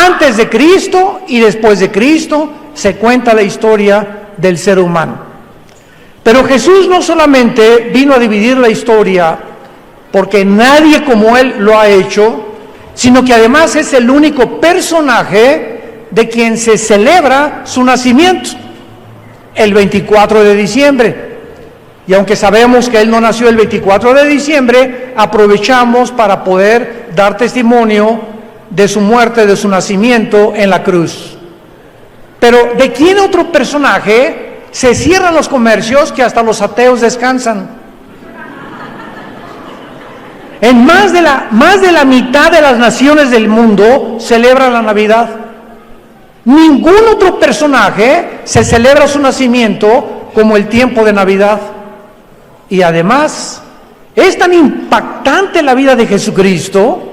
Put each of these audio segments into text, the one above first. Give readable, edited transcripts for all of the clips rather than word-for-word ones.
Antes de Cristo y después de Cristo se cuenta la historia del ser humano. Pero Jesús no solamente vino a dividir la historia porque nadie como Él lo ha hecho, sino que además es el único personaje de quien se celebra su nacimiento, el 24 de diciembre. Y aunque sabemos que Él no nació el 24 de diciembre, aprovechamos para poder dar testimonio de su muerte, de su nacimiento en la cruz. Pero ¿de quién otro personaje se cierran los comercios que hasta los ateos descansan? En más de la mitad de las naciones del mundo celebran la Navidad. Ningún otro personaje se celebra su nacimiento como el tiempo de Navidad. Y además, es tan impactante la vida de Jesucristo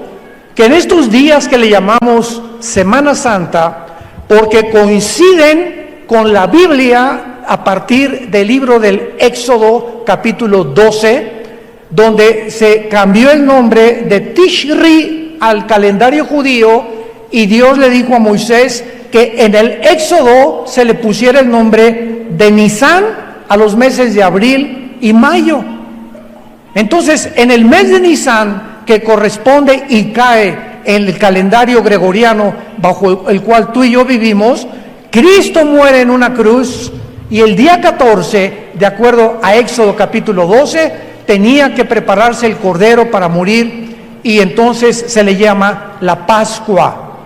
que en estos días que le llamamos Semana Santa, porque coinciden con la Biblia a partir del libro del Éxodo capítulo 12, donde se cambió el nombre de Tishri al calendario judío, y Dios le dijo a Moisés que en el Éxodo se le pusiera el nombre de Nisán a los meses de abril y mayo. Entonces, en el mes de Nisán, que corresponde y cae en el calendario gregoriano bajo el cual tú y yo vivimos, Cristo muere en una cruz, y el día 14, de acuerdo a Éxodo capítulo 12, tenía que prepararse el cordero para morir, y entonces se le llama la Pascua,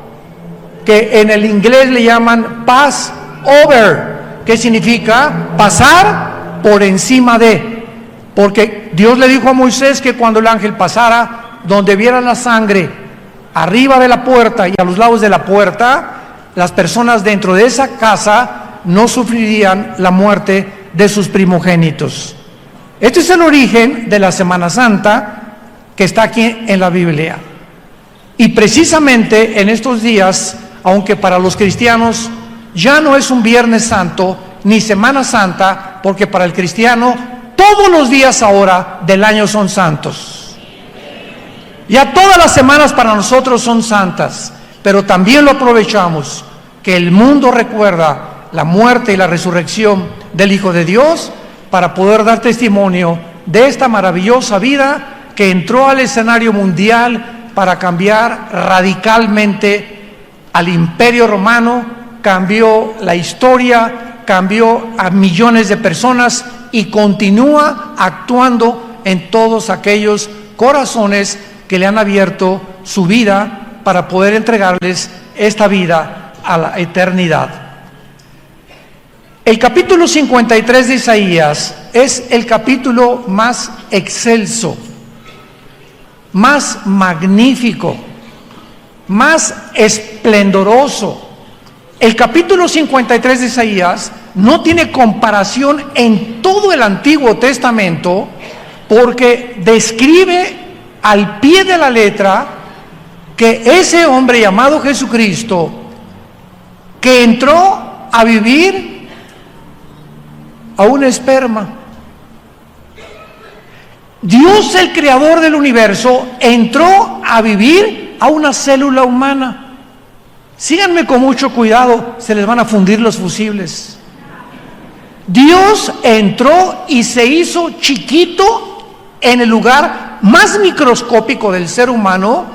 que en el inglés le llaman Passover, que significa pasar por encima de, porque Dios le dijo a Moisés que cuando el ángel pasara, donde viera la sangre arriba de la puerta y a los lados de la puerta, las personas dentro de esa casa no sufrirían la muerte de sus primogénitos. Este es el origen de la Semana Santa que está aquí en la Biblia. Y precisamente en estos días, aunque para los cristianos ya no es un Viernes Santo ni Semana Santa, porque para el cristiano todos los días ahora del año son santos. Ya todas las semanas para nosotros son santas, pero también lo aprovechamos que el mundo recuerda la muerte y la resurrección del Hijo de Dios, para poder dar testimonio de esta maravillosa vida que entró al escenario mundial para cambiar radicalmente al Imperio Romano, cambió la historia, cambió a millones de personas y continúa actuando en todos aquellos corazones que le han abierto su vida para poder entregarles esta vida a la eternidad. El capítulo 53 de Isaías es el capítulo más excelso, más magnífico, más esplendoroso. El capítulo 53 de Isaías no tiene comparación en todo el Antiguo Testamento, porque describe al pie de la letra que ese hombre llamado Jesucristo, que entró a vivir a un esperma. Dios, el creador del universo, entró a vivir a una célula humana. Síganme con mucho cuidado, se les van a fundir los fusibles. Dios entró y se hizo chiquito en el lugar más microscópico del ser humano.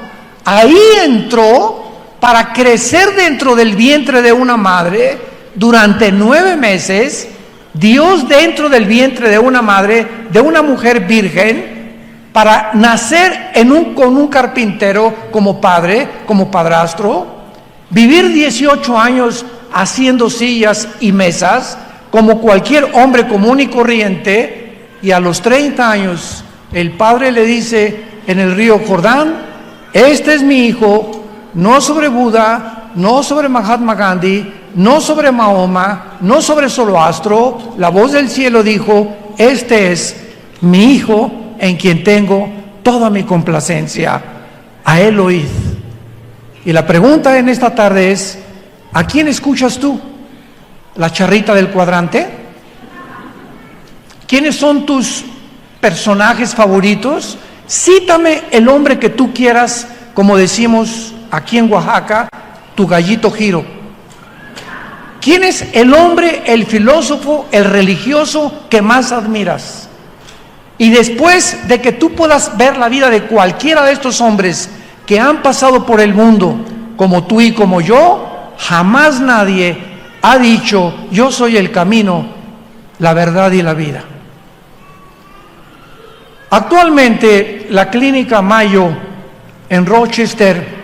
Ahí entró para crecer dentro del vientre de una madre durante 9 meses. Dios dentro del vientre de una madre, de una mujer virgen, para nacer con un carpintero como padre, como padrastro, vivir 18 años haciendo sillas y mesas, como cualquier hombre común y corriente, y a los 30 años el padre le dice en el río Jordán: este es mi hijo, no sobre Buda, no sobre Mahatma Gandhi, no sobre Mahoma, no sobre Zoroastro. La voz del cielo dijo: este es mi hijo en quien tengo toda mi complacencia, a él oíd. Y la pregunta en esta tarde es: ¿a quién escuchas tú? ¿La charrita del cuadrante? ¿Quiénes son tus personajes favoritos? Cítame el hombre que tú quieras, como decimos aquí en Oaxaca, tu gallito Giro. ¿Quién es el hombre, el filósofo, el religioso que más admiras? Y después de que tú puedas ver la vida de cualquiera de estos hombres que han pasado por el mundo, como tú y como yo, jamás nadie ha dicho: yo soy el camino, la verdad y la vida. Actualmente, la Clínica Mayo en Rochester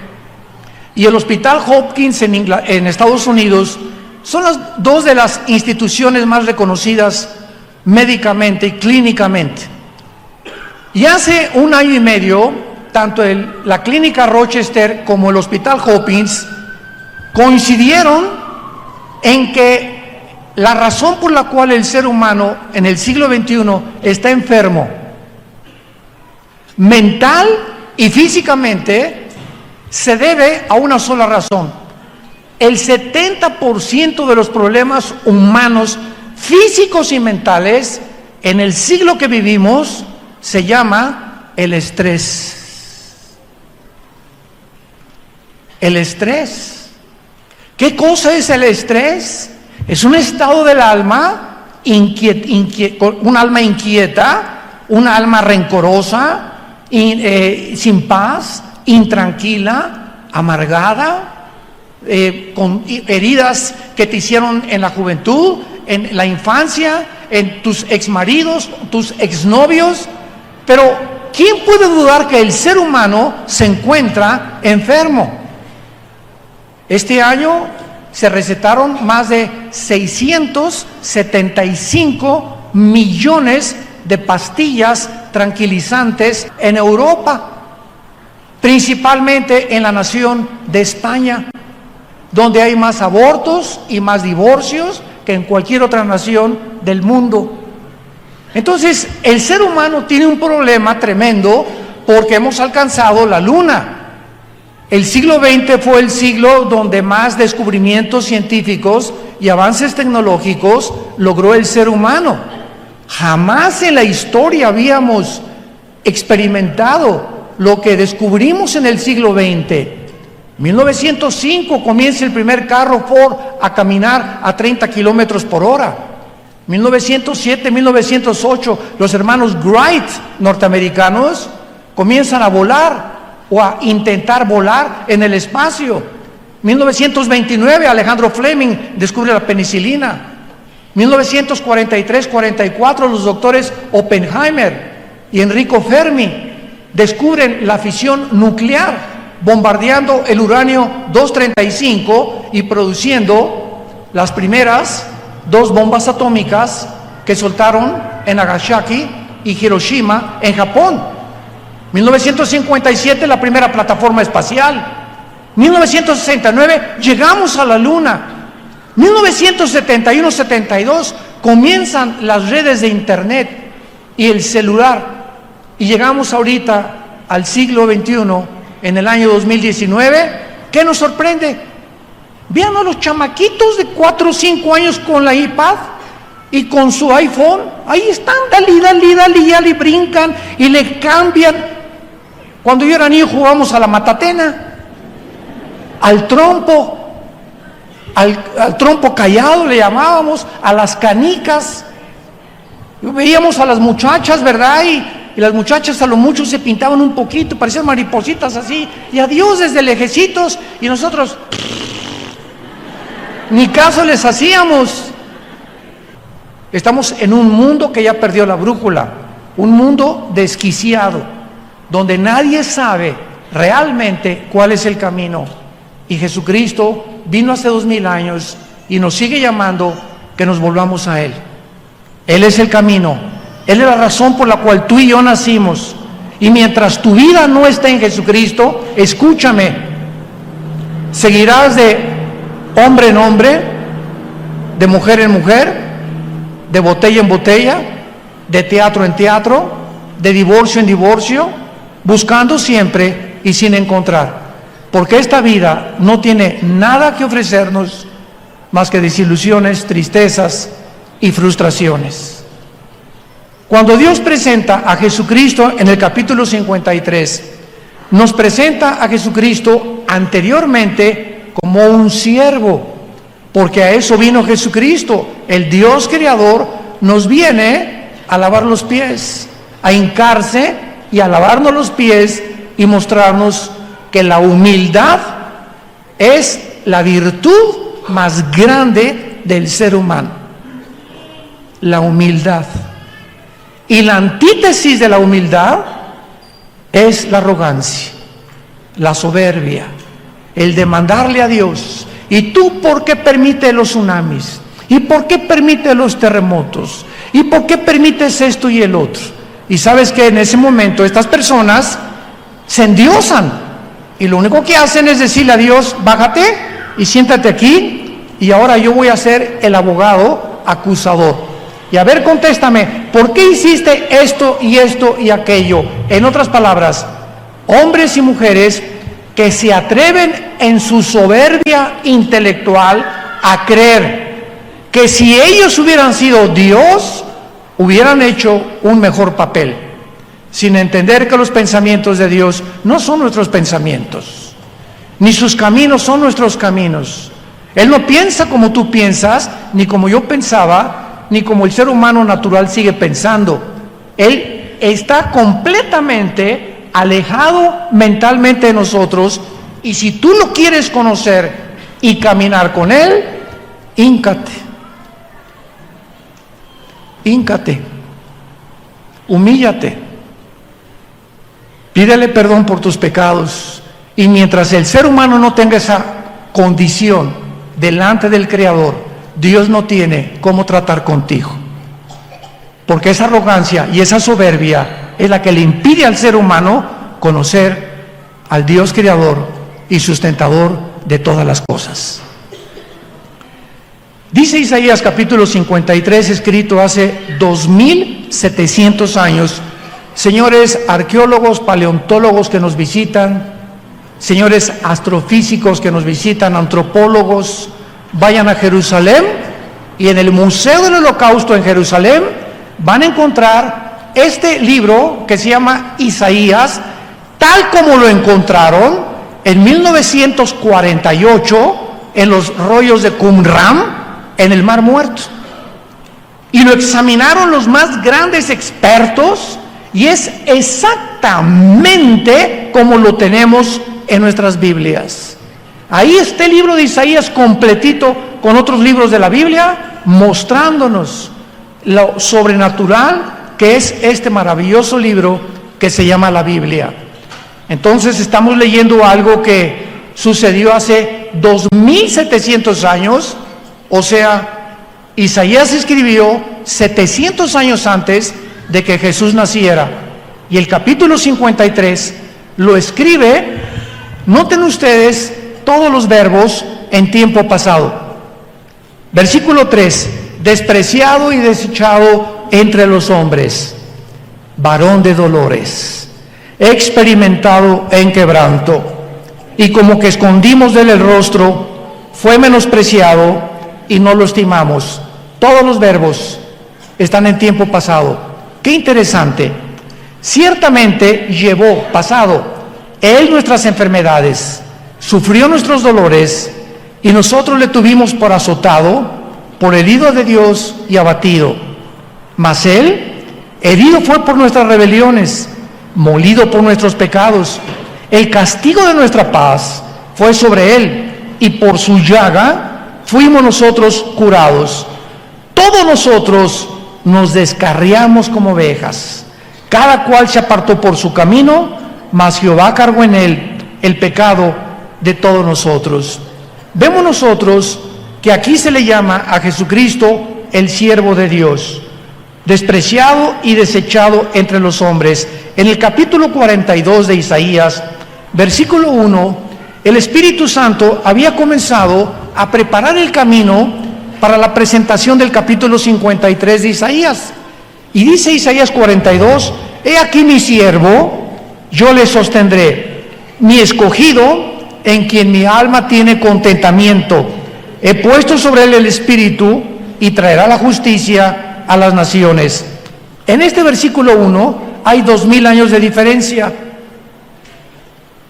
y el Hospital Hopkins en Estados Unidos son las dos de las instituciones más reconocidas médicamente y clínicamente. Y hace 1 año y medio, tanto la Clínica Rochester como el Hospital Hopkins coincidieron en que la razón por la cual el ser humano en el siglo XXI está enfermo, mental y físicamente, se debe a una sola razón. El 70% de los problemas humanos, físicos y mentales, en el siglo que vivimos, se llama el estrés. El estrés. ¿Qué cosa es el estrés? Es un estado del alma, un alma inquieta, un alma rencorosa, sin paz, intranquila, amargada, con heridas que te hicieron en la juventud, en la infancia, en tus exmaridos, tus exnovios. Pero ¿quién puede dudar que el ser humano se encuentra enfermo? Este año se recetaron más de 675 millones de pastillas tranquilizantes en Europa, principalmente en la nación de España, donde hay más abortos y más divorcios que en cualquier otra nación del mundo. Entonces, el ser humano tiene un problema tremendo porque hemos alcanzado la luna. El siglo XX fue el siglo donde más descubrimientos científicos y avances tecnológicos logró el ser humano. Jamás en la historia habíamos experimentado lo que descubrimos en el siglo XX. 1905 comienza el primer carro Ford a caminar a 30 kilómetros por hora. 1907, 1908, los hermanos Wright norteamericanos comienzan a volar o a intentar volar en el espacio. 1929, Alejandro Fleming descubre la penicilina. 1943-44, los doctores Oppenheimer y Enrico Fermi descubren la fisión nuclear, bombardeando el uranio 235 y produciendo las primeras 2 bombas atómicas que soltaron en Nagasaki y Hiroshima en Japón. 1957, la primera plataforma espacial. 1969, llegamos a la luna. 1971-72, comienzan las redes de internet y el celular. Y llegamos ahorita al siglo XXI, en el año 2019. ¿Qué nos sorprende? Vean a los chamaquitos de 4 o 5 años con la iPad y con su iPhone. Ahí están, dale, brincan y le cambian. Cuando yo era niño jugábamos a la matatena, al trompo, al trompo callado le llamábamos, a las canicas. Veíamos a las muchachas, ¿verdad? Y las muchachas a lo mucho se pintaban un poquito, parecían maripositas así, y adiós desde lejecitos, y nosotros ni caso les hacíamos. Estamos en un mundo que ya perdió la brújula, un mundo desquiciado, donde nadie sabe realmente cuál es el camino. Y Jesucristo vino hace 2000 años y nos sigue llamando que nos volvamos a Él. Él es el camino, Él es la razón por la cual tú y yo nacimos. Y mientras tu vida no está en Jesucristo, escúchame, seguirás de hombre en hombre, de mujer en mujer, de botella en botella, de teatro en teatro, de divorcio en divorcio, buscando siempre y sin encontrar. Porque esta vida no tiene nada que ofrecernos más que desilusiones, tristezas y frustraciones. Cuando Dios presenta a Jesucristo en el capítulo 53, nos presenta a Jesucristo anteriormente como un siervo, porque a eso vino Jesucristo. El Dios creador nos viene a lavar los pies, a hincarse y a lavarnos los pies y mostrarnos que la humildad es la virtud más grande del ser humano. La humildad. Y la antítesis de la humildad es la arrogancia, la soberbia, el demandarle a Dios: ¿y tú por qué permites los tsunamis? ¿Y por qué permites los terremotos? ¿Y por qué permites esto y el otro? Y sabes que en ese momento estas personas se endiosan y lo único que hacen es decirle a Dios: bájate y siéntate aquí y ahora yo voy a ser el abogado acusador. Y a ver, contéstame, ¿por qué hiciste esto y esto y aquello? En otras palabras, hombres y mujeres que se atreven en su soberbia intelectual a creer que si ellos hubieran sido Dios, hubieran hecho un mejor papel, sin entender que los pensamientos de Dios no son nuestros pensamientos, ni sus caminos son nuestros caminos. Él no piensa como tú piensas, ni como yo pensaba, ni como el ser humano natural sigue pensando. Él está completamente alejado mentalmente de nosotros, y si tú lo quieres conocer y caminar con Él, híncate, humíllate, pídele perdón por tus pecados. Y mientras el ser humano no tenga esa condición delante del Creador, Dios no tiene cómo tratar contigo, porque esa arrogancia y esa soberbia es la que le impide al ser humano conocer al Dios creador y sustentador de todas las cosas. Dice Isaías capítulo 53, escrito hace 2700 años. Señores arqueólogos, paleontólogos que nos visitan, señores astrofísicos que nos visitan, antropólogos, vayan a Jerusalén y en el Museo del Holocausto en Jerusalén van a encontrar este libro que se llama Isaías, tal como lo encontraron en 1948 en los rollos de Qumran, en el Mar Muerto. Y lo examinaron los más grandes expertos y es exactamente como lo tenemos en nuestras Biblias. Ahí está el libro de Isaías completito con otros libros de la Biblia, mostrándonos lo sobrenatural que es este maravilloso libro que se llama la Biblia. Entonces estamos leyendo algo que sucedió hace 2700 años, o sea, Isaías escribió 700 años antes de que Jesús naciera, y el capítulo 53 lo escribe, noten ustedes, todos los verbos en tiempo pasado. Versículo 3: despreciado y desechado entre los hombres, varón de dolores, experimentado en quebranto, y como que escondimos de él el rostro, fue menospreciado y no lo estimamos. Todos los verbos están en tiempo pasado. Qué interesante. Ciertamente llevó, pasado, él nuestras enfermedades, sufrió nuestros dolores, y nosotros le tuvimos por azotado, por herido de Dios y abatido. Mas él, herido fue por nuestras rebeliones, molido por nuestros pecados. El castigo de nuestra paz fue sobre él, y por su llaga fuimos nosotros curados. Todos nosotros nos descarriamos como ovejas, cada cual se apartó por su camino, mas Jehová cargó en él el pecado de todos nosotros. Vemos nosotros que aquí se le llama a Jesucristo el siervo de Dios, despreciado y desechado entre los hombres. En el capítulo 42 de Isaías, versículo 1, el Espíritu Santo había comenzado a preparar el camino para la presentación del capítulo 53 de Isaías. Y dice Isaías 42, he aquí mi siervo, yo le sostendré, mi escogido, en quien mi alma tiene contentamiento. He puesto sobre él el Espíritu y traerá la justicia a las naciones. En este versículo 1 hay 2000 años de diferencia.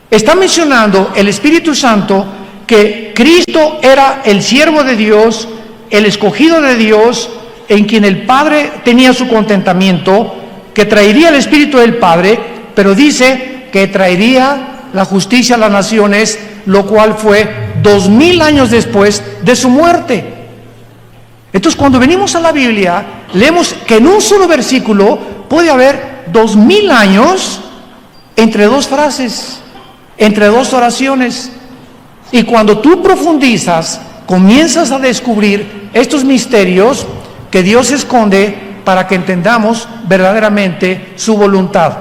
Está mencionando el Espíritu Santo que Cristo era el siervo de Dios, el escogido de Dios, en quien el Padre tenía su contentamiento, que traería el Espíritu del Padre, pero dice que traería la justicia a las naciones, lo cual fue 2000 años después de su muerte. Entonces, cuando venimos a la Biblia, leemos que en un solo versículo puede haber 2000 años entre dos frases, entre dos oraciones. Y cuando tú profundizas, comienzas a descubrir estos misterios que Dios esconde para que entendamos verdaderamente su voluntad.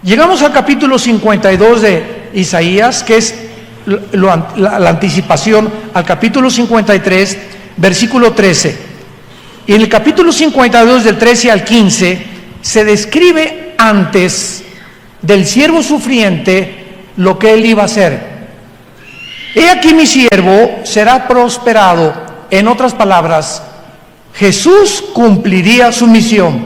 Llegamos al capítulo 52 de Isaías, que es la anticipación al capítulo 53, versículo 13. Y en el capítulo 52, del 13 al 15, se describe antes del siervo sufriente lo que él iba a hacer. He aquí mi siervo será prosperado. En otras palabras, Jesús cumpliría su misión.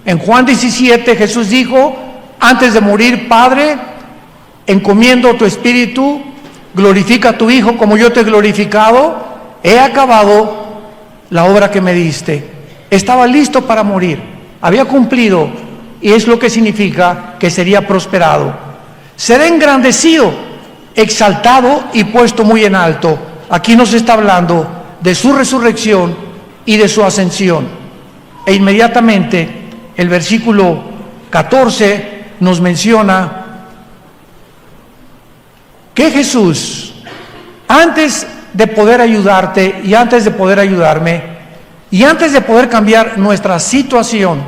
En Juan 17 Jesús dijo, antes de morir: Padre, encomiendo tu espíritu, glorifica a tu Hijo como yo te he glorificado, he acabado la obra que me diste. Estaba listo para morir, había cumplido, y es lo que significa que sería prosperado. Será engrandecido, exaltado y puesto muy en alto. Aquí nos está hablando de su resurrección y de su ascensión. E inmediatamente el versículo 14 nos menciona que Jesús, antes de poder ayudarte y antes de poder ayudarme y antes de poder cambiar nuestra situación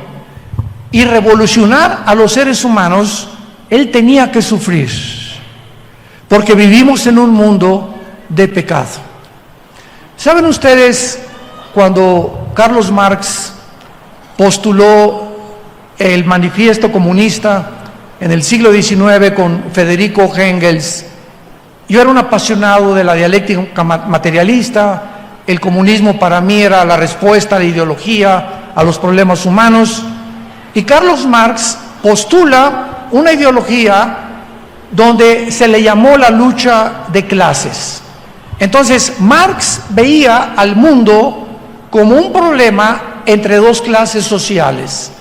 y revolucionar a los seres humanos, Él tenía que sufrir, porque vivimos en un mundo de pecado. ¿Saben ustedes cuando Carlos Marx postuló el manifiesto comunista en el siglo XIX con Federico Engels? Yo era un apasionado de la dialéctica materialista. El comunismo para mí era la respuesta a la ideología, a los problemas humanos. Y Carlos Marx postula una ideología donde se le llamó la lucha de clases. Entonces, Marx veía al mundo como un problema entre dos clases sociales,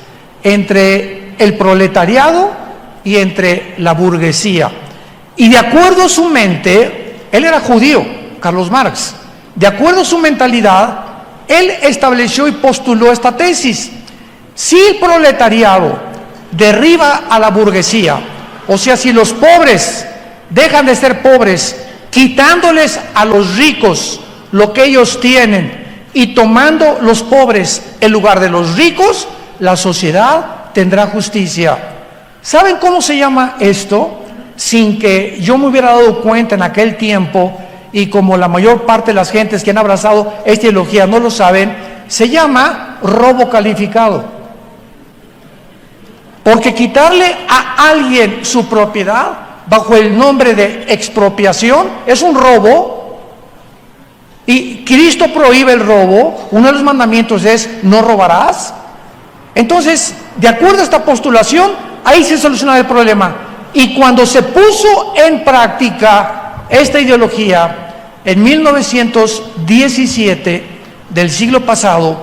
entre el proletariado y entre la burguesía. Y de acuerdo a su mente, él era judío, Carlos Marx, de acuerdo a su mentalidad, él estableció y postuló esta tesis: si el proletariado derriba a la burguesía, o sea, si los pobres dejan de ser pobres, quitándoles a los ricos lo que ellos tienen y tomando los pobres en lugar de los ricos, la sociedad tendrá justicia. ¿Saben cómo se llama esto? Sin que yo me hubiera dado cuenta en aquel tiempo, y como la mayor parte de las gentes que han abrazado esta ideología no lo saben, se llama robo calificado. Porque quitarle a alguien su propiedad bajo el nombre de expropiación es un robo, y Cristo prohíbe el robo. Uno de los mandamientos es: no robarás. Entonces, de acuerdo a esta postulación, ahí se soluciona el problema. Y cuando se puso en práctica esta ideología en 1917 del siglo pasado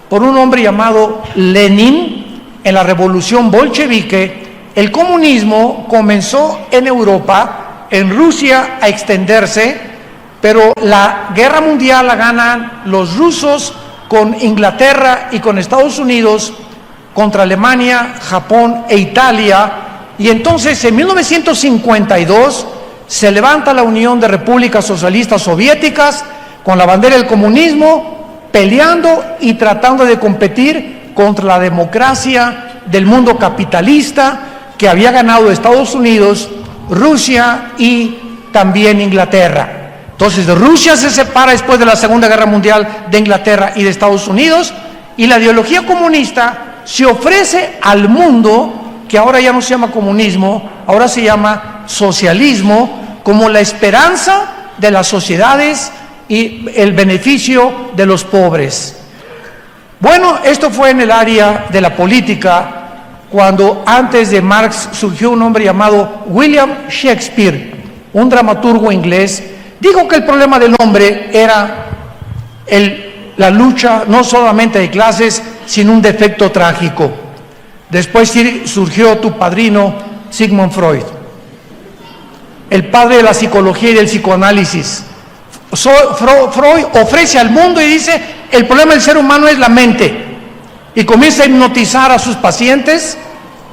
por un hombre llamado Lenin, en la revolución bolchevique, el comunismo comenzó en Europa, en Rusia, a extenderse, pero la guerra mundial la ganan los rusos con Inglaterra y con Estados Unidos contra Alemania, Japón e Italia. Y entonces en 1952 se levanta la Unión de Repúblicas Socialistas Soviéticas con la bandera del comunismo, peleando y tratando de competir contra la democracia del mundo capitalista que había ganado Estados Unidos, Rusia y también Inglaterra. Entonces Rusia se separa después de la Segunda Guerra Mundial de Inglaterra y de Estados Unidos, y la ideología comunista se ofrece al mundo, que ahora ya no se llama comunismo, ahora se llama socialismo, como la esperanza de las sociedades y el beneficio de los pobres. Bueno, esto fue en el área de la política, cuando antes de Marx surgió un hombre llamado William Shakespeare, un dramaturgo inglés, Dijo que el problema del hombre era la lucha no solamente de clases, sino un defecto trágico. Después surgió tu padrino, Sigmund Freud, el padre de la psicología y del psicoanálisis. Freud ofrece al mundo y dice, el problema del ser humano es la mente. Y comienza a hipnotizar a sus pacientes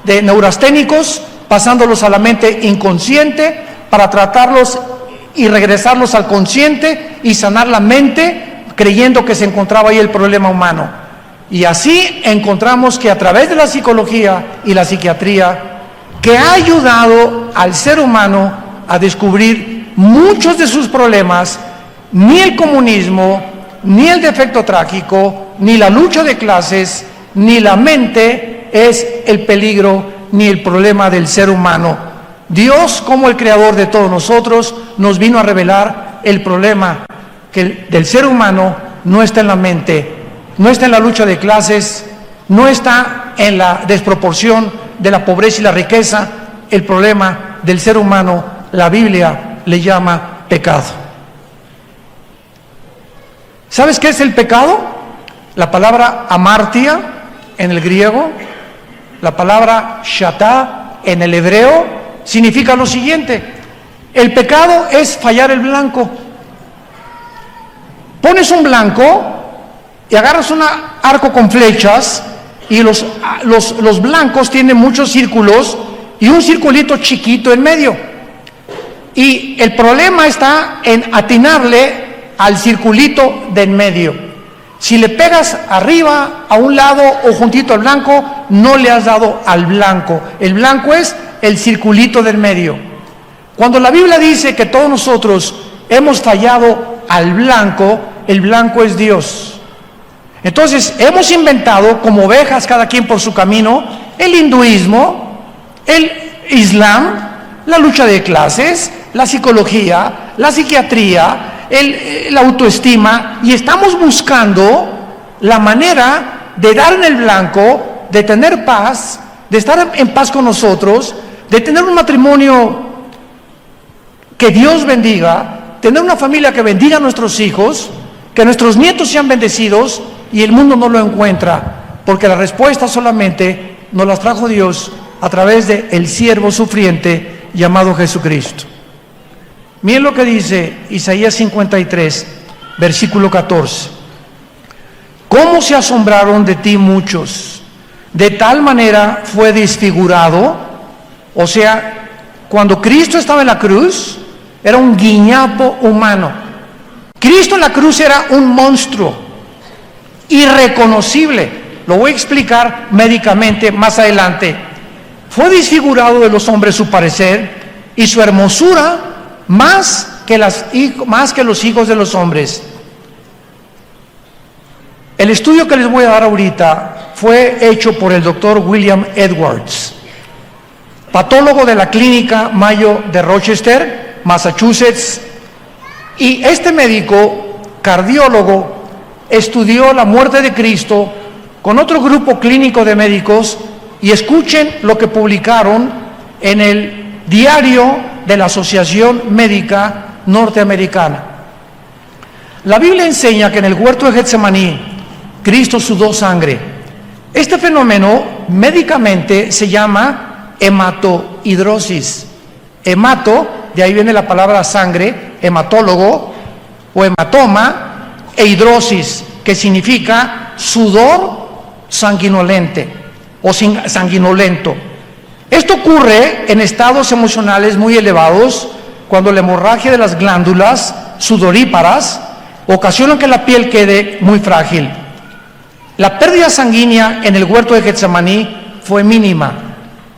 de neurasténicos, pasándolos a la mente inconsciente para tratarlos y regresarlos al consciente y sanar la mente, creyendo que se encontraba ahí el problema humano. Y así encontramos que a través de la psicología y la psiquiatría, que ha ayudado al ser humano a descubrir muchos de sus problemas, ni el comunismo, ni el defecto trágico, ni la lucha de clases, ni la mente es el peligro ni el problema del ser humano. Dios, como el creador de todos nosotros, nos vino a revelar el problema del ser humano. No está en la mente, no está en la lucha de clases, no está en la desproporción de la pobreza y la riqueza. El problema del ser humano, la Biblia le llama pecado. ¿Sabes qué es el pecado? La palabra amartia en el griego, la palabra shatá en el hebreo, significa lo siguiente: el pecado es fallar el blanco. Pones un blanco y agarras un arco con flechas y los blancos tienen muchos círculos y un circulito chiquito en medio. Y el problema está en atinarle al circulito de en medio. Si le pegas arriba, a un lado o juntito al blanco, no le has dado al blanco. El blanco es el circulito del medio. Cuando la Biblia dice que todos nosotros hemos fallado al blanco, el blanco es Dios. Entonces hemos inventado como ovejas, cada quien por su camino, el hinduismo, el islam, la lucha de clases, la psicología, la psiquiatría, la autoestima, y estamos buscando la manera de dar en el blanco, de tener paz, de estar en paz con nosotros, de tener un matrimonio que Dios bendiga, tener una familia que bendiga a nuestros hijos, que nuestros nietos sean bendecidos, y el mundo no lo encuentra, porque la respuesta solamente nos la trajo Dios a través del siervo sufriente llamado Jesucristo. Miren lo que dice Isaías 53, versículo 14. ¿Cómo se asombraron de ti muchos? De tal manera fue desfigurado. O sea, cuando Cristo estaba en la cruz, era un guiñapo humano. Cristo en la cruz era un monstruo, irreconocible. Lo voy a explicar médicamente más adelante. Fue desfigurado de los hombres su parecer y su hermosura más que los hijos de los hombres. El estudio que les voy a dar ahorita fue hecho por el doctor William Edwards, patólogo de la clínica Mayo de Rochester, Massachusetts, y este médico cardiólogo estudió la muerte de Cristo con otro grupo clínico de médicos, y escuchen lo que publicaron en el diario de la Asociación Médica Norteamericana. La Biblia enseña que en el huerto de Getsemaní Cristo sudó sangre. Este fenómeno médicamente se llama hematohidrosis. Hemato, de ahí viene la palabra sangre, hematólogo o hematoma, e hidrosis, que significa sudor sanguinolente o sanguinolento. Esto ocurre en estados emocionales muy elevados, cuando la hemorragia de las glándulas sudoríparas ocasiona que la piel quede muy frágil. La pérdida sanguínea en el huerto de Getsemaní fue mínima.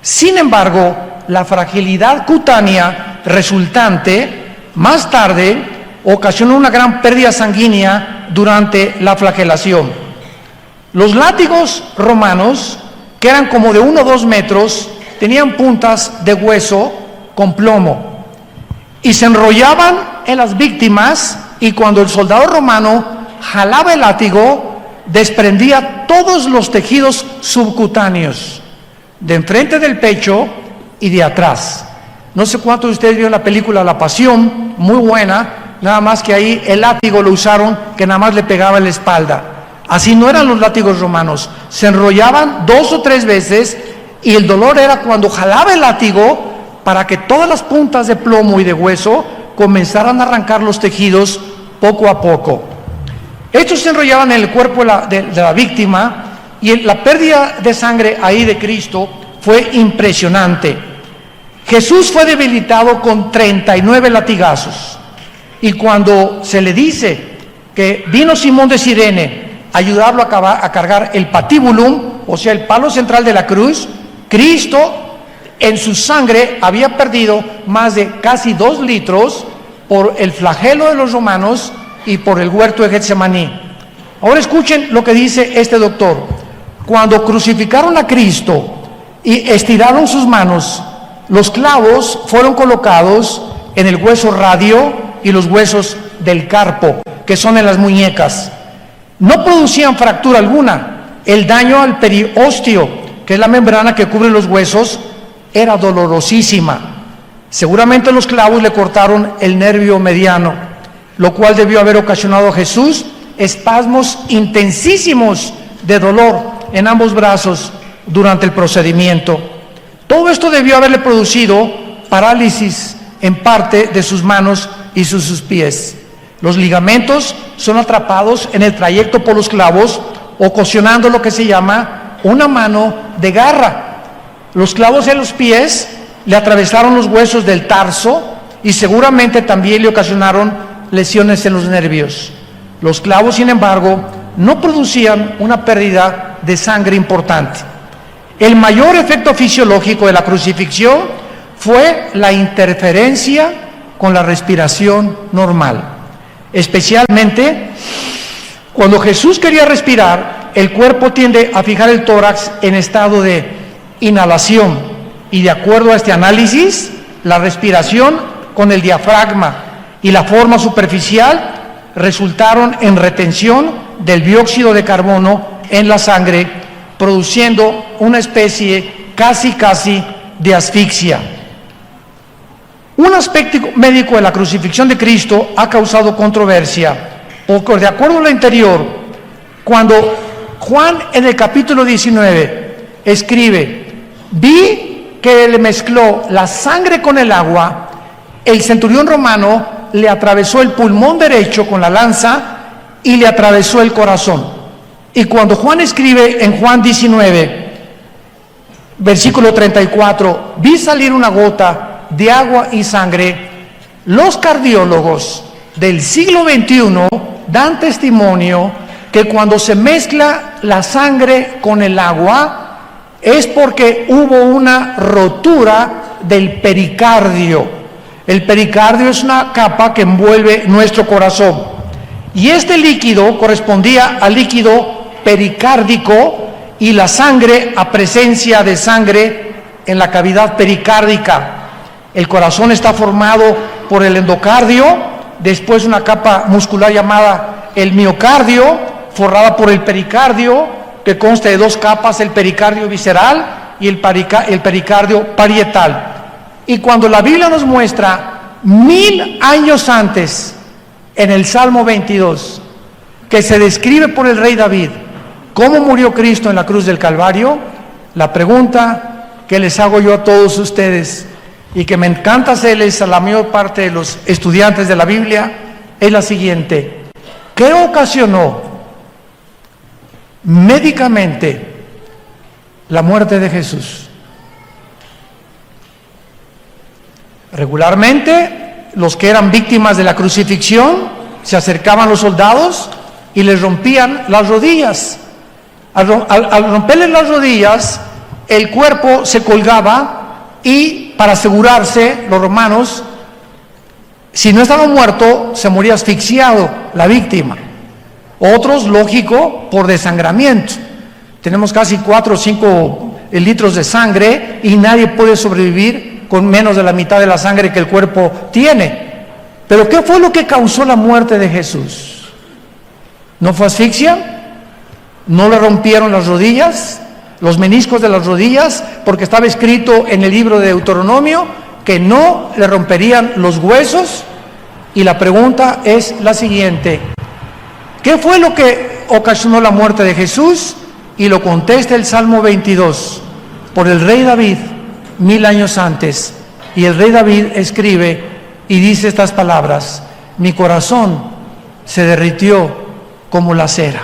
Sin embargo, la fragilidad cutánea resultante más tarde ocasionó una gran pérdida sanguínea durante la flagelación. Los látigos romanos, que eran como de 1 o 2 metros, tenían puntas de hueso con plomo y se enrollaban en las víctimas, y cuando el soldado romano jalaba el látigo, desprendía todos los tejidos subcutáneos, de enfrente del pecho y de atrás. No sé cuántos de ustedes vieron la película La Pasión, muy buena, nada más que ahí el látigo lo usaron que nada más le pegaba en la espalda. Así no eran los látigos romanos, se enrollaban 2 o 3 veces y el dolor era cuando jalaba el látigo para que todas las puntas de plomo y de hueso comenzaran a arrancar los tejidos poco a poco. Estos se enrollaban en el cuerpo de la víctima y la pérdida de sangre ahí de Cristo fue impresionante. Jesús fue debilitado con 39 latigazos y cuando se le dice que vino Simón de Cirene a ayudarlo a cargar el patíbulum, o sea el palo central de la cruz, Cristo en su sangre había perdido más de casi 2 litros por el flagelo de los romanos y por el huerto de Getsemaní. Ahora escuchen lo que dice este doctor. Cuando crucificaron a Cristo y estiraron sus manos, los clavos fueron colocados en el hueso radio y los huesos del carpo, que son en las muñecas. No producían fractura alguna. El daño al periósteo, que es la membrana que cubre los huesos, era dolorosísima. Seguramente los clavos le cortaron el nervio mediano, lo cual debió haber ocasionado a Jesús espasmos intensísimos de dolor en ambos brazos durante el procedimiento. Todo esto debió haberle producido parálisis en parte de sus manos y sus pies. Los ligamentos son atrapados en el trayecto por los clavos, ocasionando lo que se llama una mano de garra. Los clavos en los pies le atravesaron los huesos del tarso y seguramente también le ocasionaron lesiones en los nervios. Los clavos, sin embargo, no producían una pérdida de sangre importante. El mayor efecto fisiológico de la crucifixión fue la interferencia con la respiración normal. Especialmente cuando Jesús quería respirar, el cuerpo tiende a fijar el tórax en estado de inhalación y de acuerdo a este análisis, la respiración con el diafragma y la forma superficial resultaron en retención del dióxido de carbono en la sangre, produciendo una especie casi de asfixia. Un aspecto médico de la crucifixión de Cristo ha causado controversia, porque de acuerdo a lo anterior, cuando Juan en el capítulo 19 escribe, vi que le mezcló la sangre con el agua, el centurión romano le atravesó el pulmón derecho con la lanza y le atravesó el corazón. Y cuando Juan escribe en Juan 19, versículo 34, vi salir una gota de agua y sangre, los cardiólogos del siglo XXI dan testimonio que cuando se mezcla la sangre con el agua es porque hubo una rotura del pericardio. El pericardio es una capa que envuelve nuestro corazón y este líquido correspondía al líquido pericárdico y la sangre a presencia de sangre en la cavidad pericárdica. El corazón está formado por el endocardio, después una capa muscular llamada el miocardio, forrada por el pericardio, que consta de 2 capas, el pericardio visceral y el pericardio parietal. Y cuando la Biblia nos muestra 1000 años antes, en el Salmo 22, que se describe por el rey David, cómo murió Cristo en la cruz del Calvario, la pregunta que les hago yo a todos ustedes, y que me encanta hacerles a la mayor parte de los estudiantes de la Biblia, es la siguiente: ¿qué ocasionó médicamente la muerte de Jesús? Regularmente, los que eran víctimas de la crucifixión se acercaban a los soldados y les rompían las rodillas. Al romperles las rodillas, el cuerpo se colgaba y para asegurarse, los romanos, si no estaba muerto, se moría asfixiado la víctima. Otros, lógico, por desangramiento. Tenemos casi 4 o 5 litros de sangre y nadie puede sobrevivir con menos de la mitad de la sangre que el cuerpo tiene. Pero ¿qué fue lo que causó la muerte de Jesús? ¿No fue asfixia? ¿No le rompieron las rodillas, los meniscos de las rodillas? Porque estaba escrito en el libro de Deuteronomio que no le romperían los huesos. Y la pregunta es la siguiente: ¿qué fue lo que ocasionó la muerte de Jesús? Y lo contesta el Salmo 22, por el rey David, 1000 años antes. Y el rey David escribe y dice estas palabras: mi corazón se derritió como la cera.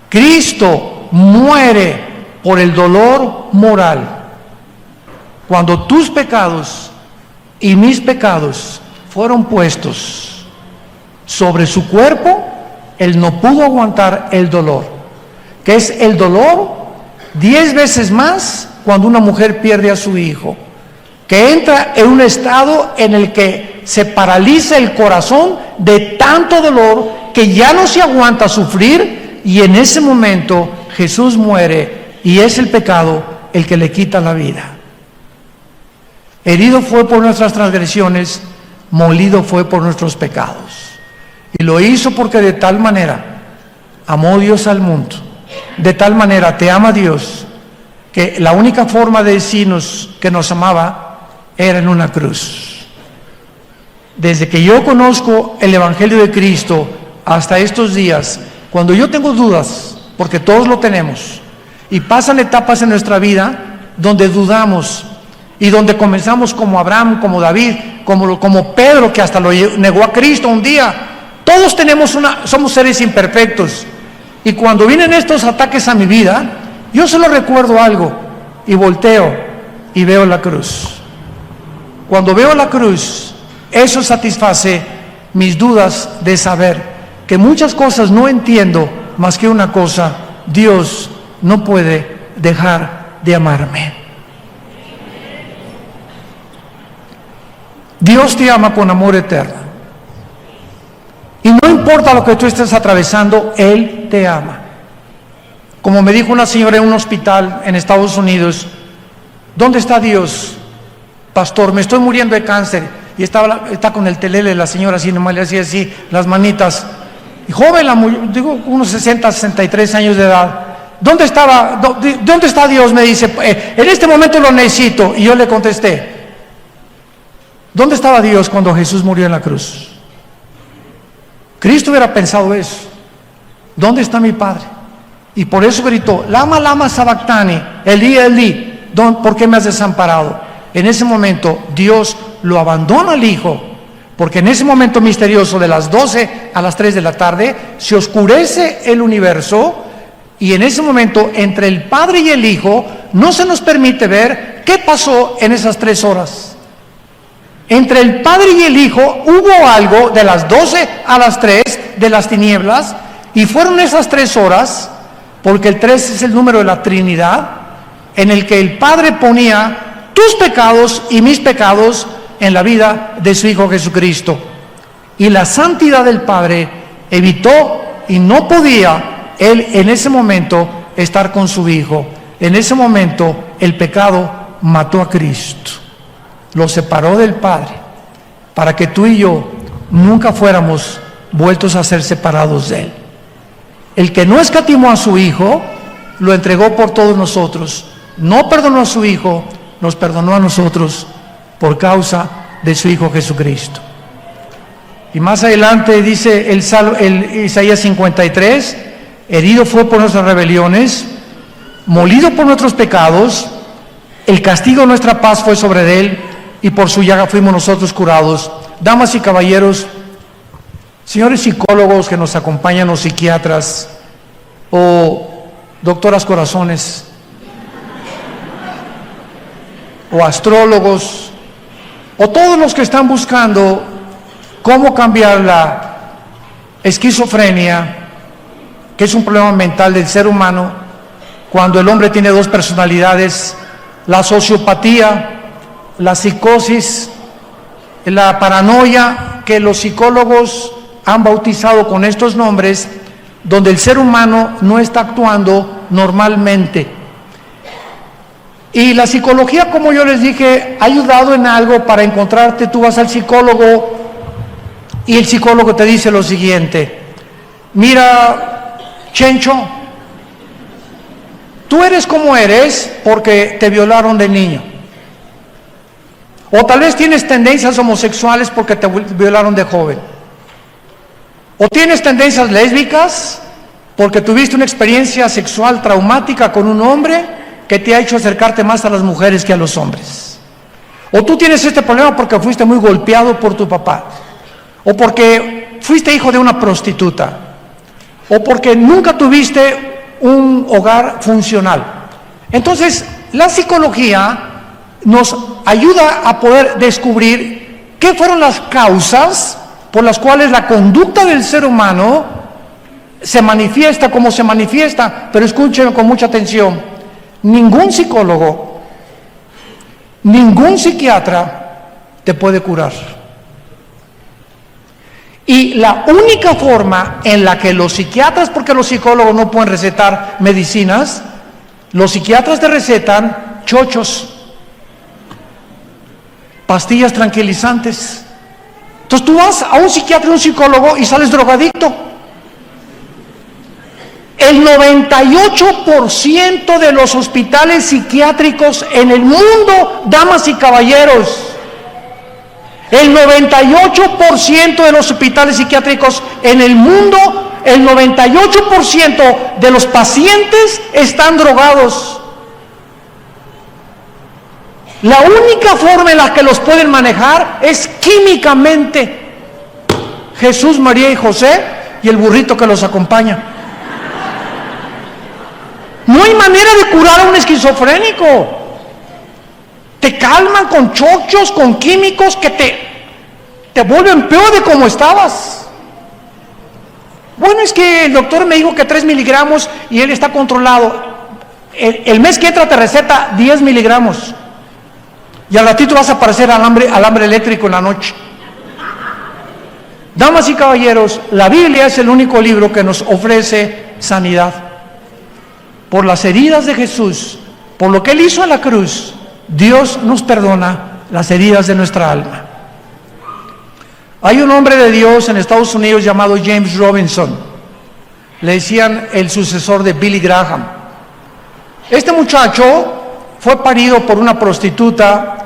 Cristo muere por el dolor moral. Cuando tus pecados y mis pecados fueron puestos sobre su cuerpo, Él no pudo aguantar el dolor, que es el dolor 10 veces más cuando una mujer pierde a su hijo, que entra en un estado en el que se paraliza el corazón de tanto dolor que ya no se aguanta sufrir, y en ese momento Jesús muere y es el pecado el que le quita la vida. Herido fue por nuestras transgresiones, molido fue por nuestros pecados. Y lo hizo porque de tal manera amó Dios al mundo, de tal manera te ama Dios, que la única forma de decirnos que nos amaba era en una cruz. Desde que yo conozco el Evangelio de Cristo hasta estos días, cuando yo tengo dudas, porque todos lo tenemos, y pasan etapas en nuestra vida donde dudamos, y donde comenzamos como Abraham, como David, como Pedro, que hasta lo negó a Cristo un día. Todos somos seres imperfectos. Y cuando vienen estos ataques a mi vida, yo solo recuerdo algo y volteo y veo la cruz. Cuando veo la cruz, eso satisface mis dudas de saber que muchas cosas no entiendo, más que una cosa: Dios no puede dejar de amarme. Dios te ama con amor eterno. Y no importa lo que tú estés atravesando, Él te ama. Como me dijo una señora en un hospital en Estados Unidos: ¿dónde está Dios? Pastor, me estoy muriendo de cáncer. Y está con el telele la señora así, nomás le hacía así las manitas. Y joven, digo, unos 60, 63 años de edad. ¿Dónde está Dios? Me dice, en este momento lo necesito. Y yo le contesté: ¿dónde estaba Dios cuando Jesús murió en la cruz? Cristo hubiera pensado eso: ¿dónde está mi Padre? Y por eso gritó: lama, lama sabactani, Elí, Elí, ¿por qué me has desamparado? En ese momento Dios lo abandona al Hijo, porque en ese momento misterioso de las 12 a las 3 de la tarde se oscurece el universo, y en ese momento entre el Padre y el Hijo no se nos permite ver qué pasó en esas 3 horas. Entre el Padre y el Hijo hubo algo de las 12 a las 3 de las tinieblas, y fueron esas 3 horas, porque el 3 es el número de la Trinidad, en el que el Padre ponía tus pecados y mis pecados en la vida de su Hijo Jesucristo. Y la santidad del Padre evitó, y no podía Él en ese momento estar con su Hijo. En ese momento el pecado mató a Cristo, lo separó del Padre, para que tú y yo nunca fuéramos vueltos a ser separados de Él. El que no escatimó a su Hijo, lo entregó por todos nosotros. No perdonó a su Hijo, nos perdonó a nosotros por causa de su Hijo Jesucristo. Y más adelante dice el Isaías 53: herido fue por nuestras rebeliones, molido por nuestros pecados, el castigo de nuestra paz fue sobre Él, y por su llaga fuimos nosotros curados. Damas y caballeros, señores psicólogos que nos acompañan, o psiquiatras, o doctoras corazones, o astrólogos, o todos los que están buscando cómo cambiar la esquizofrenia, que es un problema mental del ser humano, cuando el hombre tiene 2 personalidades, la sociopatía, la psicosis, la paranoia, que los psicólogos han bautizado con estos nombres, donde el ser humano no está actuando normalmente. Y la psicología, como yo les dije, ha ayudado en algo para encontrarte. Tú vas al psicólogo y el psicólogo te dice lo siguiente: mira, Chencho, tú eres como eres porque te violaron de niño. O tal vez tienes tendencias homosexuales porque te violaron de joven. O tienes tendencias lésbicas porque tuviste una experiencia sexual traumática con un hombre que te ha hecho acercarte más a las mujeres que a los hombres. O tú tienes este problema porque fuiste muy golpeado por tu papá. O porque fuiste hijo de una prostituta. O porque nunca tuviste un hogar funcional. Entonces, la psicología nos ayuda a poder descubrir qué fueron las causas por las cuales la conducta del ser humano se manifiesta como se manifiesta. Pero escúchenme con mucha atención, ningún psicólogo, ningún psiquiatra te puede curar. Y la única forma en la que los psiquiatras, porque los psicólogos no pueden recetar medicinas, los psiquiatras te recetan chochos, pastillas tranquilizantes. Entonces tú vas a un psiquiatra y un psicólogo y sales drogadicto. El 98% de los hospitales psiquiátricos en el mundo, damas y caballeros, el 98% de los hospitales psiquiátricos en el mundo, el 98% de los pacientes están drogados. La única forma en la que los pueden manejar es químicamente. Jesús, María y José y el burrito que los acompaña. No hay manera de curar a un esquizofrénico. Te calman con chochos, con químicos que te vuelven peor de como estabas. Bueno, es que el doctor me dijo que 3 miligramos y él está controlado. El mes que entra te receta 10 miligramos. Y al ratito vas a aparecer alambre eléctrico en la noche. Damas y caballeros, la Biblia es el único libro que nos ofrece sanidad. Por las heridas de Jesús, por lo que Él hizo en la cruz, Dios nos perdona las heridas de nuestra alma. Hay un hombre de Dios en Estados Unidos llamado James Robinson. Le decían el sucesor de Billy Graham. Este muchacho fue parido por una prostituta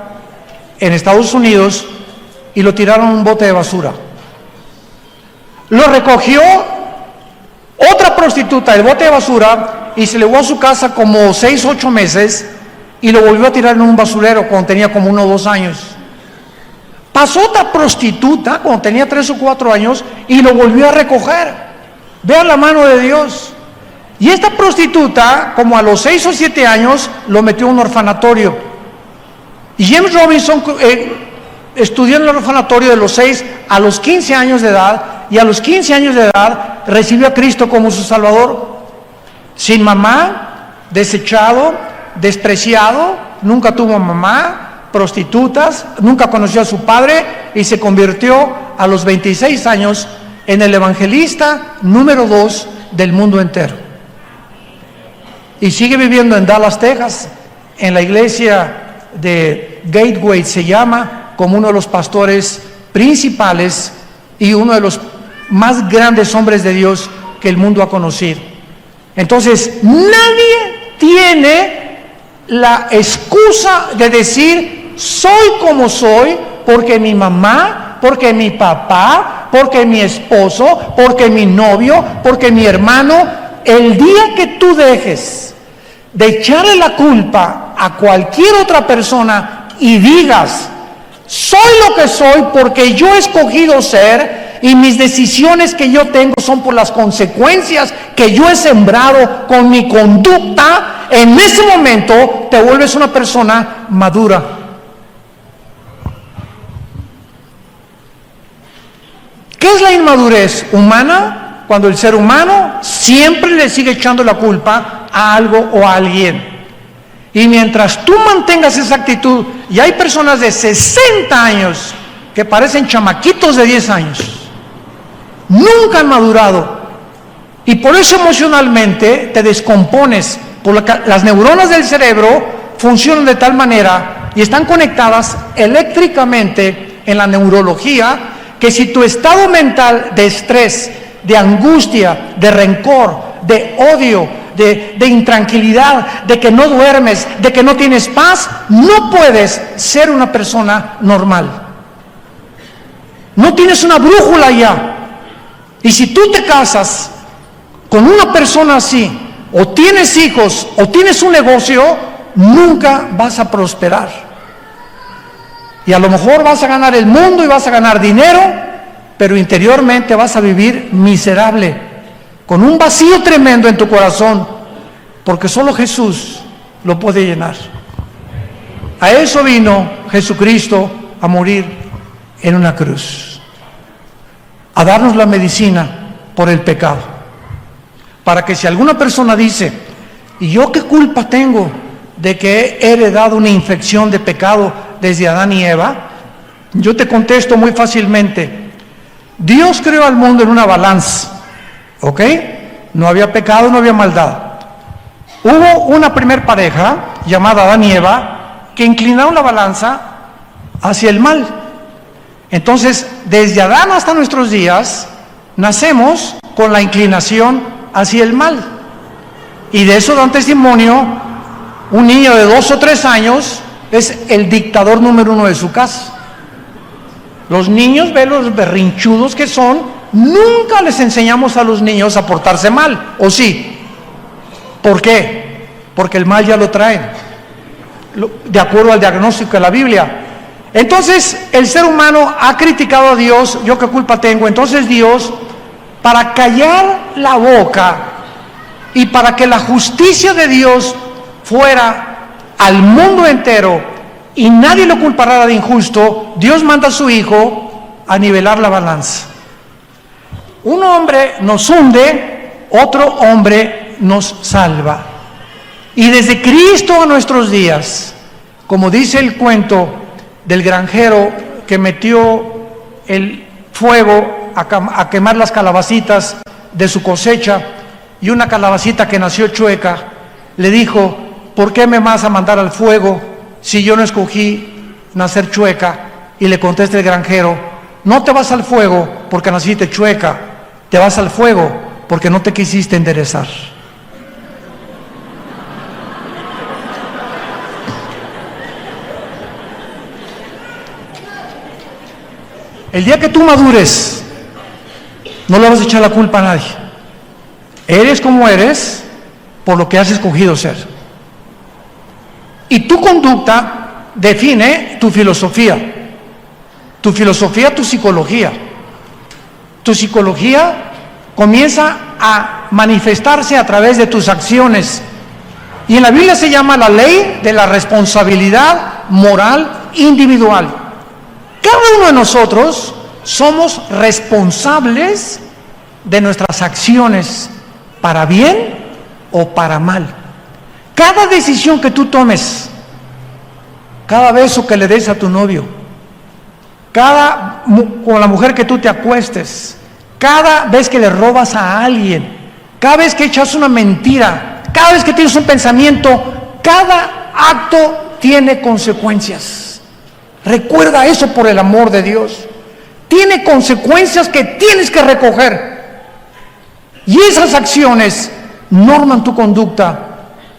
en Estados Unidos y lo tiraron en un bote de basura. Lo recogió otra prostituta del bote de basura y se llevó a su casa como 6 o 8 meses y lo volvió a tirar en un basurero cuando tenía como 1 o 2 años. Pasó otra prostituta cuando tenía 3 o 4 años y lo volvió a recoger. Vean la mano de Dios. Y esta prostituta, como a los 6 o 7 años, lo metió en un orfanatorio. Y James Robinson estudió en el orfanatorio de los 6 a los 15 años de edad, y a los 15 años de edad recibió a Cristo como su Salvador. Sin mamá, desechado, despreciado, nunca tuvo mamá, prostitutas, nunca conoció a su padre y se convirtió a los 26 años en el evangelista número 2 del mundo entero. Y sigue viviendo en Dallas, Texas, en la iglesia de Gateway se llama, como uno de los pastores principales y uno de los más grandes hombres de Dios que el mundo ha conocido. Entonces, nadie tiene la excusa de decir, soy como soy, porque mi mamá, porque mi papá, porque mi esposo, porque mi novio, porque mi hermano. El día que tú dejes de echarle la culpa a cualquier otra persona y digas, soy lo que soy porque yo he escogido ser y mis decisiones que yo tengo son por las consecuencias que yo he sembrado con mi conducta, en ese momento te vuelves una persona madura. ¿Qué es la inmadurez humana? Cuando el ser humano siempre le sigue echando la culpa a algo o a alguien. Y mientras tú mantengas esa actitud, y hay personas de 60 años que parecen chamaquitos de 10 años, nunca han madurado, y por eso emocionalmente te descompones, porque las neuronas del cerebro funcionan de tal manera y están conectadas eléctricamente en la neurología, que si tu estado mental de estrés, de angustia, de rencor, de odio, de intranquilidad, de que no duermes, de que no tienes paz, no puedes ser una persona normal. No tienes una brújula ya. Y si tú te casas con una persona así, o tienes hijos, o tienes un negocio, nunca vas a prosperar. Y a lo mejor vas a ganar el mundo y vas a ganar dinero, pero interiormente vas a vivir miserable, con un vacío tremendo en tu corazón, porque solo Jesús lo puede llenar. A eso vino Jesucristo a morir en una cruz, a darnos la medicina por el pecado. Para que si alguna persona dice, ¿y yo qué culpa tengo de que he heredado una infección de pecado desde Adán y Eva? Yo te contesto muy fácilmente. Dios creó al mundo en una balanza, ¿ok? No había pecado, no había maldad. Hubo una primer pareja llamada Adán y Eva que inclinaron la balanza hacia el mal. Entonces, desde Adán hasta nuestros días, nacemos con la inclinación hacia el mal. Y de eso dan testimonio un niño de 2 o 3 años, es el dictador número 1 de su casa. Los niños, ven los berrinchudos que son, nunca les enseñamos a los niños a portarse mal, ¿o sí? ¿Por qué? Porque el mal ya lo traen, de acuerdo al diagnóstico de la Biblia. Entonces, el ser humano ha criticado a Dios. ¿Yo qué culpa tengo? Entonces Dios, para callar la boca y para que la justicia de Dios fuera al mundo entero y nadie lo culpara de injusto, Dios manda a su Hijo a nivelar la balanza. Un hombre nos hunde, otro hombre nos salva. Y desde Cristo a nuestros días, como dice el cuento del granjero que metió el fuego a quemar las calabacitas de su cosecha, y una calabacita que nació chueca, le dijo, ¿por qué me vas a mandar al fuego si yo no escogí nacer chueca? Y le contesta el granjero, no te vas al fuego porque naciste chueca, te vas al fuego porque no te quisiste enderezar. El día que tú madures, no le vas a echar la culpa a nadie. Eres como eres por lo que has escogido ser. Y tu conducta define tu filosofía, tu psicología. Tu psicología comienza a manifestarse a través de tus acciones. Y en la Biblia se llama la ley de la responsabilidad moral individual. Cada uno de nosotros somos responsables de nuestras acciones, para bien o para mal. Cada decisión que tú tomes, cada beso que le des a tu novio, con la mujer que tú te acuestes, cada vez que le robas a alguien, cada vez que echas una mentira, cada vez que tienes un pensamiento, cada acto tiene consecuencias. Recuerda eso, por el amor de Dios. Tiene consecuencias que tienes que recoger. Y esas acciones norman tu conducta.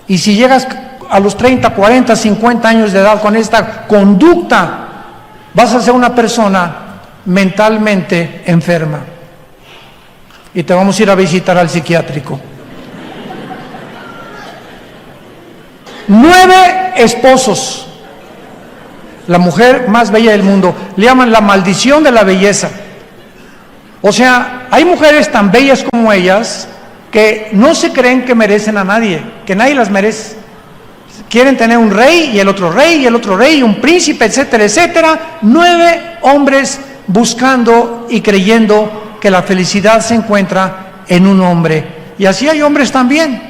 Y si llegas a los 30, 40, 50 años de edad con esta conducta, vas a ser una persona mentalmente enferma. Y te vamos a ir a visitar al psiquiátrico. 9 esposos. La mujer más bella del mundo. Le llaman la maldición de la belleza. O sea, hay mujeres tan bellas como ellas que no se creen que merecen a nadie, que nadie las merece. Quieren tener un rey y el otro rey y el otro rey, un príncipe, etcétera, etcétera. 9 hombres buscando y creyendo que la felicidad se encuentra en un hombre. Y así hay hombres también.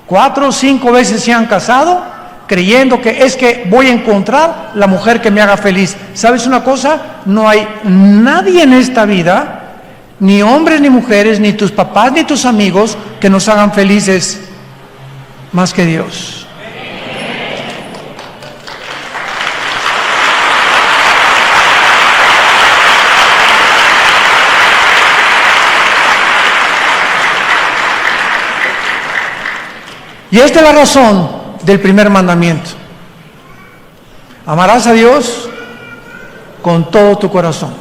4 o 5 veces se han casado creyendo que es que voy a encontrar la mujer que me haga feliz. ¿Sabes una cosa? No hay nadie en esta vida, ni hombres ni mujeres, ni tus papás ni tus amigos, que nos hagan felices más que Dios. Y esta es la razón del primer mandamiento. Amarás a Dios con todo tu corazón,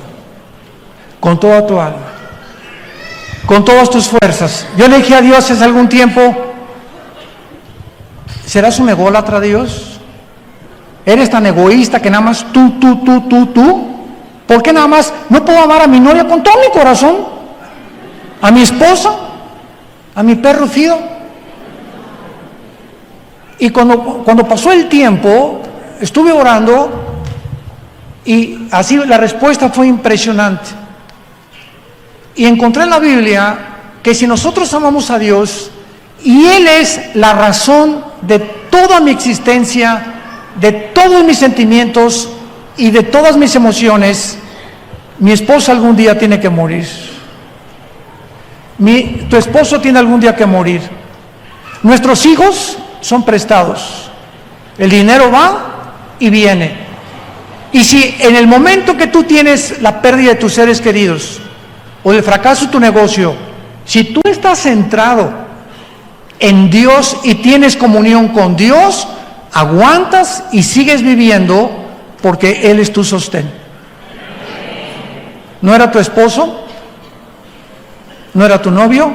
con toda tu alma, con todas tus fuerzas. Yo le dije a Dios hace algún tiempo, ¿serás un ególatra, Dios? ¿Eres tan egoísta que nada más tú? ¿Por qué nada más no puedo amar a mi novia con todo mi corazón? ¿A mi esposa? ¿A mi perro Fido? Y cuando pasó el tiempo, estuve orando y así la respuesta fue impresionante. Y encontré en la Biblia que si nosotros amamos a Dios y Él es la razón de toda mi existencia, de todos mis sentimientos y de todas mis emociones, mi esposa algún día tiene que morir. Tu esposo tiene algún día que morir. Nuestros hijos son prestados. El dinero va y viene. Y si en el momento que tú tienes la pérdida de tus seres queridos o el fracaso de tu negocio, si tú estás centrado en Dios y tienes comunión con Dios, aguantas y sigues viviendo porque Él es tu sostén. ¿No era tu esposo? ¿No era tu novio?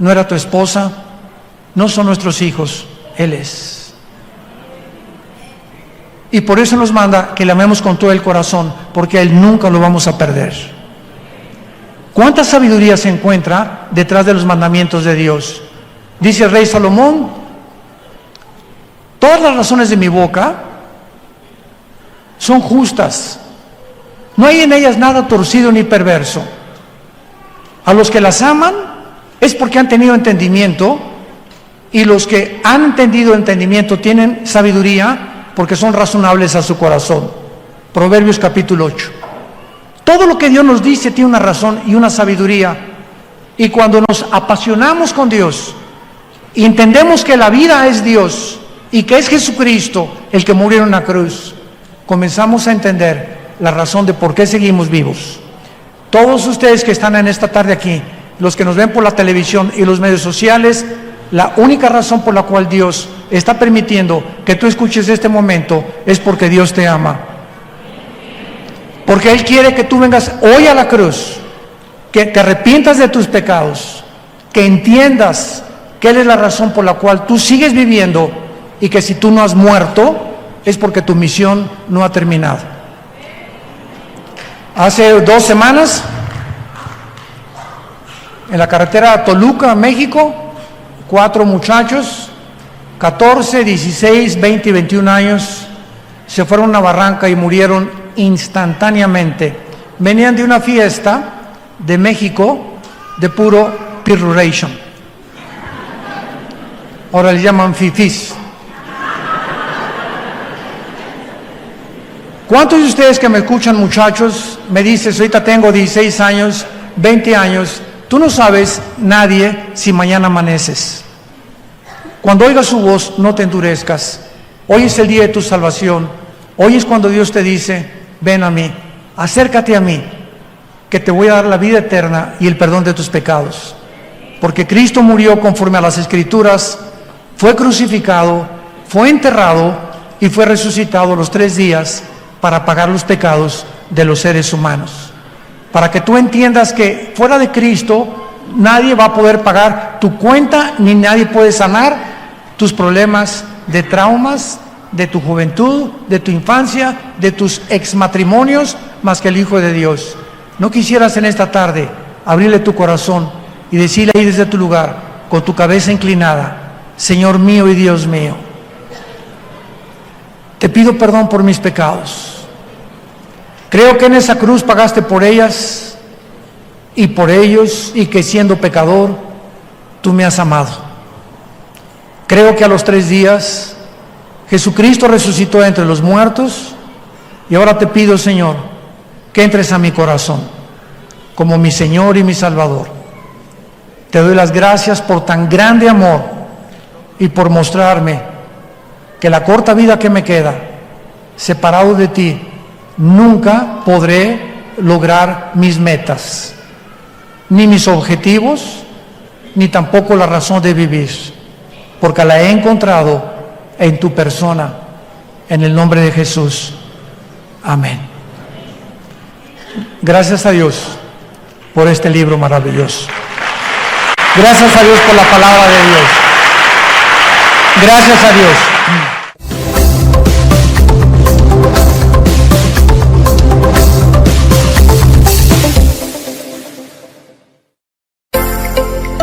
¿No era tu esposa? No son nuestros hijos, Él es. Y por eso nos manda que le amemos con todo el corazón, porque a Él nunca lo vamos a perder. ¿Cuánta sabiduría se encuentra detrás de los mandamientos de Dios? Dice el rey Salomón, todas las razones de mi boca son justas. No hay en ellas nada torcido ni perverso. A los que las aman es porque han tenido entendimiento, y los que han entendido entendimiento tienen sabiduría porque son razonables a su corazón. Proverbios capítulo 8. Todo lo que Dios nos dice tiene una razón y una sabiduría. Y cuando nos apasionamos con Dios y entendemos que la vida es Dios y que es Jesucristo el que murió en una cruz, comenzamos a entender la razón de por qué seguimos vivos. Todos ustedes que están en esta tarde aquí, los que nos ven por la televisión y los medios sociales, la única razón por la cual Dios está permitiendo que tú escuches este momento es porque Dios te ama. Porque Él quiere que tú vengas hoy a la cruz, que te arrepientas de tus pecados, que entiendas que Él es la razón por la cual tú sigues viviendo y que si tú no has muerto es porque tu misión no ha terminado. Hace 2 semanas, en la carretera a Toluca, México, 4 muchachos, 14, 16, 20 y 21 años, se fueron a una barranca y murieron instantáneamente. Venían de una fiesta de México de puro piruration. Ahora le llaman fifís. ¿Cuántos de ustedes que me escuchan, muchachos, me dices, ahorita tengo 16 años, 20 años, tú no sabes, nadie, si mañana amaneces? Cuando oigas su voz, no te endurezcas. Hoy es el día de tu salvación. Hoy es cuando Dios te dice, ven a mí, acércate a mí, que te voy a dar la vida eterna y el perdón de tus pecados. Porque Cristo murió conforme a las Escrituras, fue crucificado, fue enterrado y fue resucitado los 3 días para pagar los pecados de los seres humanos. Para que tú entiendas que fuera de Cristo nadie va a poder pagar tu cuenta, ni nadie puede sanar tus problemas de traumas, de tu juventud, de tu infancia, de tus exmatrimonios, más que el Hijo de Dios. ¿No quisieras en esta tarde abrirle tu corazón y decirle ahí desde tu lugar, con tu cabeza inclinada, Señor mío y Dios mío, te pido perdón por mis pecados. Creo que en esa cruz pagaste por ellas y por ellos, y que siendo pecador, tú me has amado. Creo que a los 3 días Jesucristo resucitó de entre los muertos, y ahora te pido, Señor, que entres a mi corazón como mi Señor y mi Salvador. Te doy las gracias por tan grande amor y por mostrarme que la corta vida que me queda, separado de ti, nunca podré lograr mis metas, ni mis objetivos, ni tampoco la razón de vivir. porque la he encontrado en tu persona, en el nombre de Jesús. Amén. Gracias a Dios por este libro maravilloso. Gracias a Dios por la palabra de Dios. Gracias a Dios.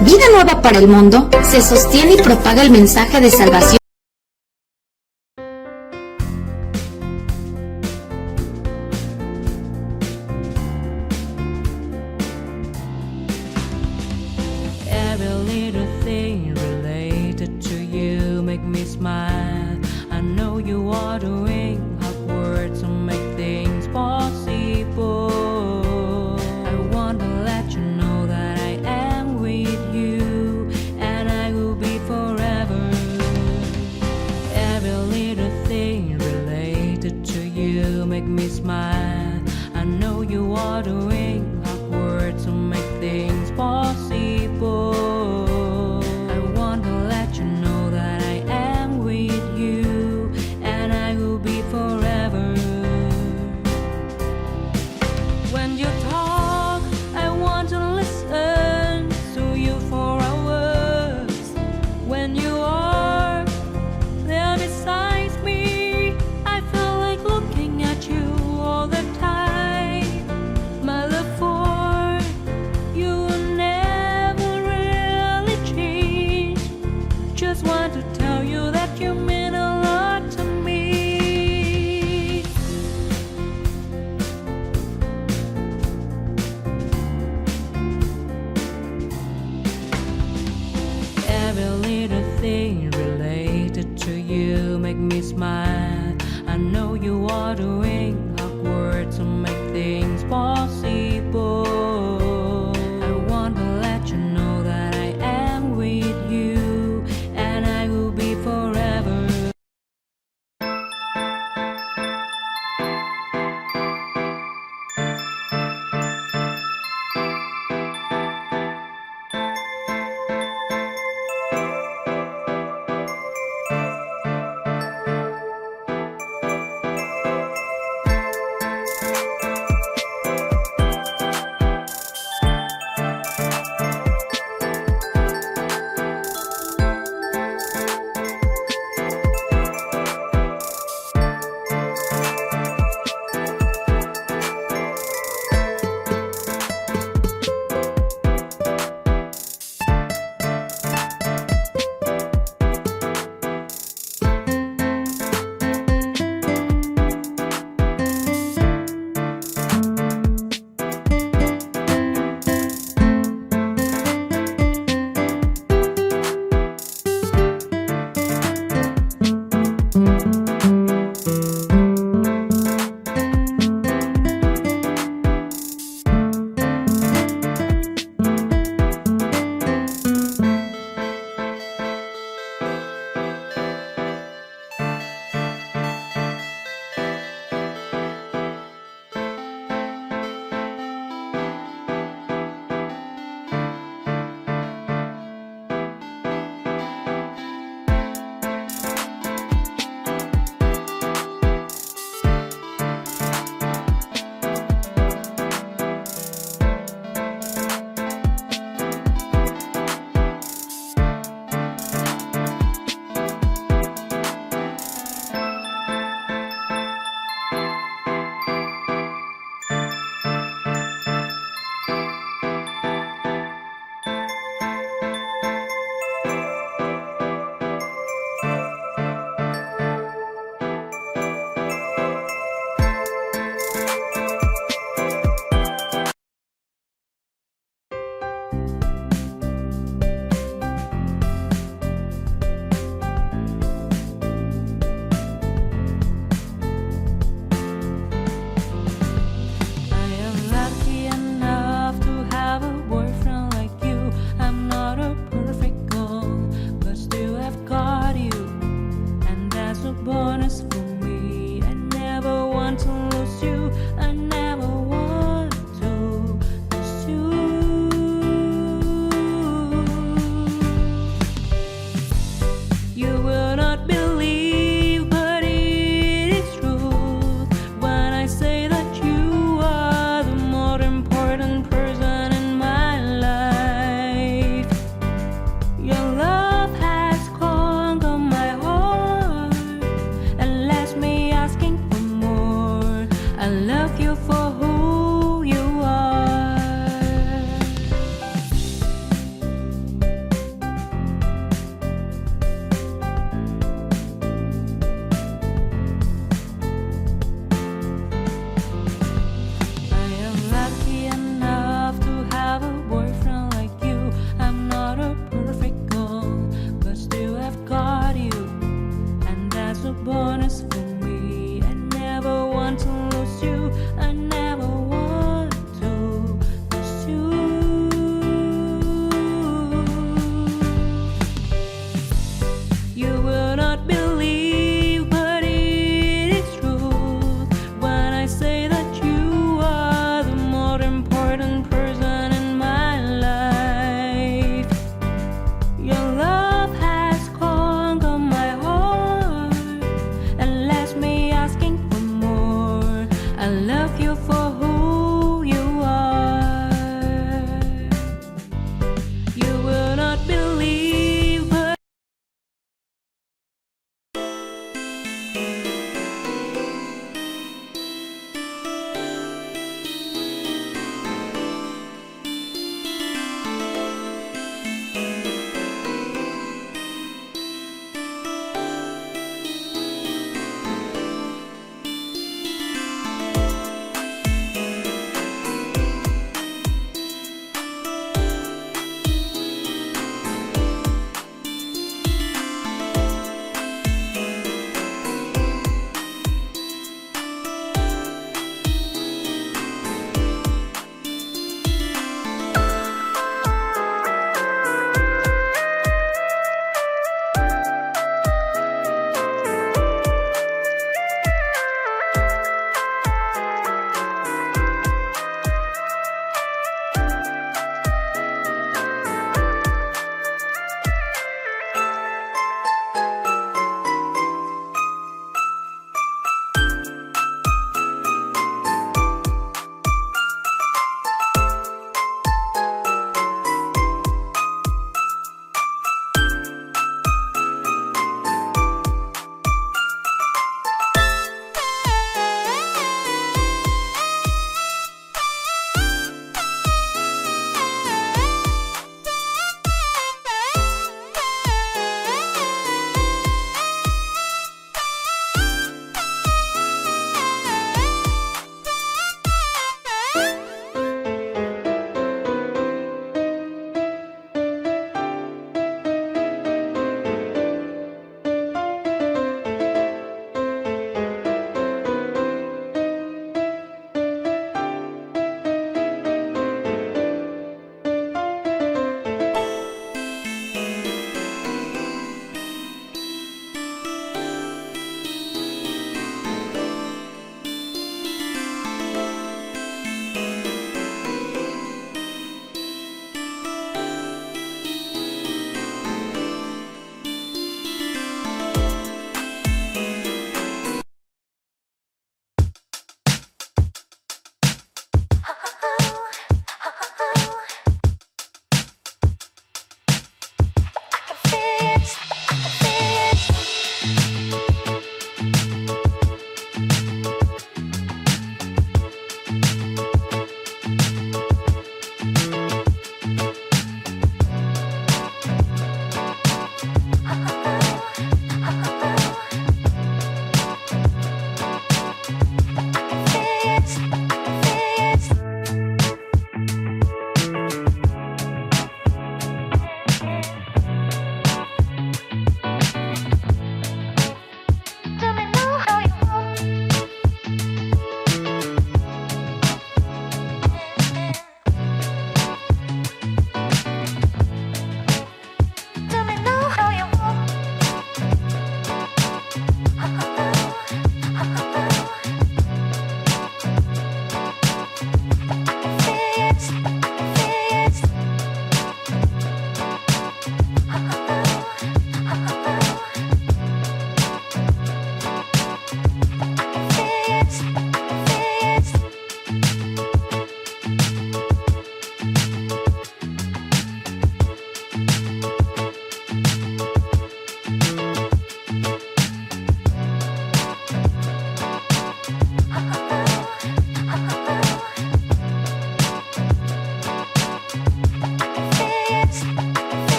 Vida Nueva para el Mundo se sostiene y propaga el mensaje de salvación. Every little thing related to you make me smile. I know you are doing hard work to make things possible. I want to let you know that I am with you and I will be forever. Every little thing related to you make me smile. I know you are doing hard work to make things possible.